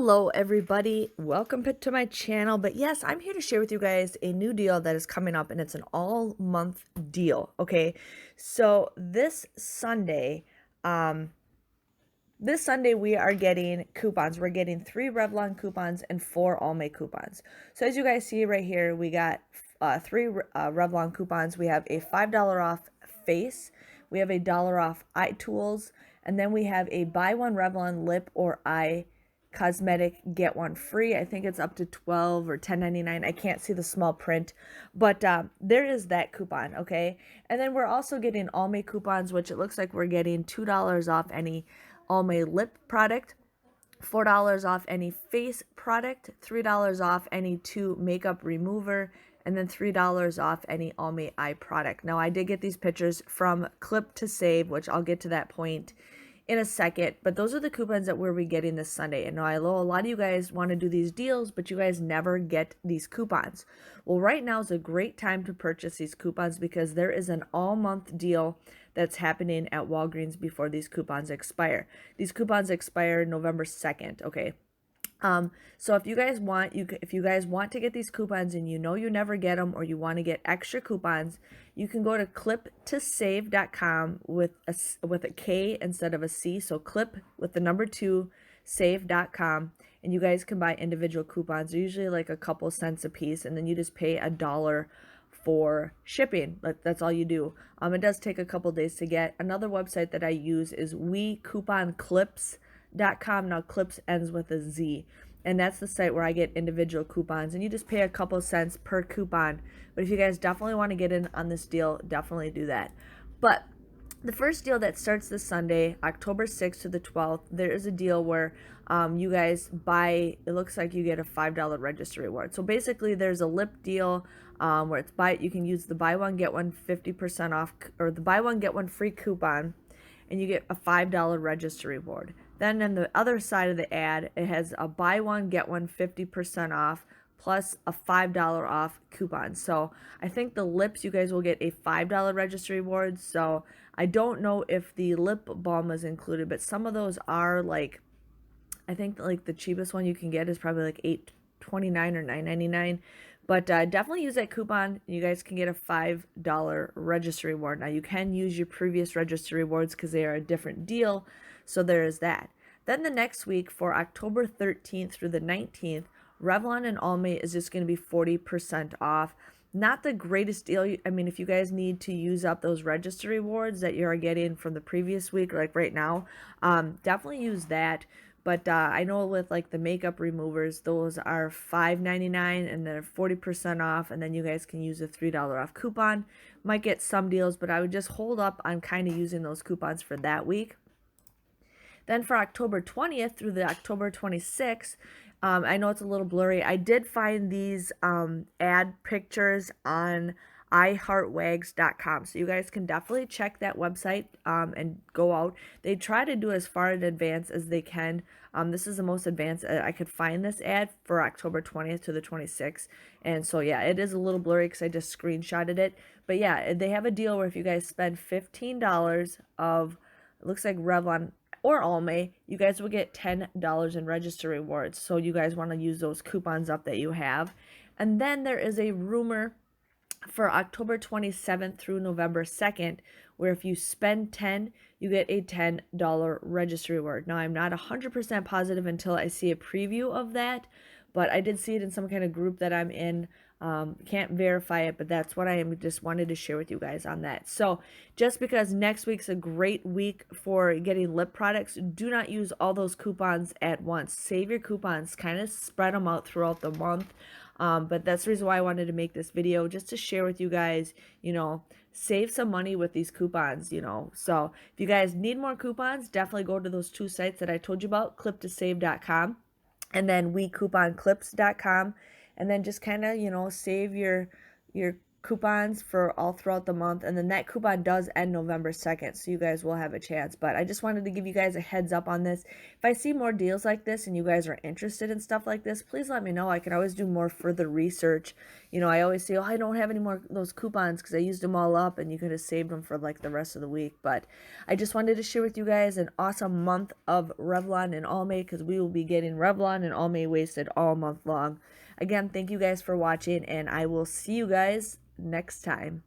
Hello everybody, welcome to my channel. But yes, I'm here to share with you guys a new deal that is coming up, and it's an all month deal. Okay, so this Sunday we are getting coupons. We're getting 3 Revlon coupons and 4 Almay coupons. So as you guys see right here, we got 3 Revlon coupons. We have a $5 off face, we have a $1 off eye tools, and then we have a buy one Revlon lip or eye cosmetic get one free. I think it's up to 12 or 10.99. I can't see the small print, but there is that coupon. Okay, and then we're also getting Almay coupons, which it looks like we're getting $2 off any Almay lip product, $4 off any face product, $3 off any 2 makeup remover, and then $3 off any Almay eye product. Now I did get these pictures from Clip to Save, which I'll get to that point in a second, but those are the coupons that we're getting this Sunday. And I know a lot of you guys want to do these deals, but you guys never get these coupons. Well, right now is a great time to purchase these coupons because there is an all-month deal that's happening at Walgreens before these coupons expire. These coupons expire November 2nd, okay? So if you guys want, if you guys want to get these coupons and you know you never get them, or you want to get extra coupons, you can go to clip2save.com with a K instead of a C. So clip with the number 2 save.com, and you guys can buy individual coupons. They're usually like a couple cents a piece, and then you just pay $1 for shipping. That's all you do. It does take a couple days to get. Another website that I use is WeCouponClips.com. Now Clips ends with a Z, and that's the site where I get individual coupons, and you just pay a couple cents per coupon. But if you guys definitely want to get in on this deal, definitely do that. But the first deal that starts this Sunday, October 6th to the 12th, there is a deal where you guys buy, it looks like you get a $5 register reward. So basically there's a lip deal where it's you can use the buy one get one 50% off, or the buy one get one free coupon, and you get a $5 register reward. Then on the other side of the ad, it has a buy one get one 50% off plus a $5 off coupon. So I think the lips, you guys will get a $5 register reward. So I don't know if the lip balm is included, but some of those are like, I think like the cheapest one you can get is probably like $8.29 or $9.99. But definitely use that coupon. You guys can get a $5 register reward. Now you can use your previous register rewards because they are a different deal. So there is that. Then the next week, for October 13th through the 19th, Revlon and Almay is just going to be 40% off. Not the greatest deal. I mean, if you guys need to use up those register rewards that you are getting from the previous week, like right now, definitely use that. But I know with like the makeup removers, those are $5.99 and they're 40% off. And then you guys can use a $3 off coupon. Might get some deals, but I would just hold up on kind of using those coupons for that week. Then for October 20th through the October 26th, I know it's a little blurry. I did find these ad pictures on iHeartWags.com. So you guys can definitely check that website and go out. They try to do as far in advance as they can. This is the most advanced I could find this ad for October 20th to the 26th. And so, yeah, it is a little blurry because I just screenshotted it. But, yeah, they have a deal where if you guys spend $15 of, it looks like Revlon or Almay, you guys will get $10 in register rewards. So you guys want to use those coupons up that you have. And then there is a rumor for October 27th through November 2nd, where if you spend $10, you get a $10 register reward. Now, I'm not 100% positive until I see a preview of that, but I did see it in some kind of group that I'm in. Can't verify it, but that's what I just wanted to share with you guys on that. So just because next week's a great week for getting lip products, do not use all those coupons at once. Save your coupons, kind of spread them out throughout the month. But that's the reason why I wanted to make this video, just to share with you guys, you know, save some money with these coupons, you know. So if you guys need more coupons, definitely go to those 2 sites that I told you about, clip2save.com and then WeCouponClips.com. And then just kind of, you know, save your coupons for all throughout the month, and then that coupon does end November 2nd, so you guys will have a chance. But I just wanted to give you guys a heads up on this. If I see more deals like this and you guys are interested in stuff like this, please let me know. I can always do more further research. You know, I always say, oh, I don't have any more of those coupons because I used them all up, and you could have saved them for like the rest of the week. But I just wanted to share with you guys an awesome month of Revlon and Almay, because we will be getting Revlon and Almay wasted all month long. Again, thank you guys for watching, and I will see you guys next time.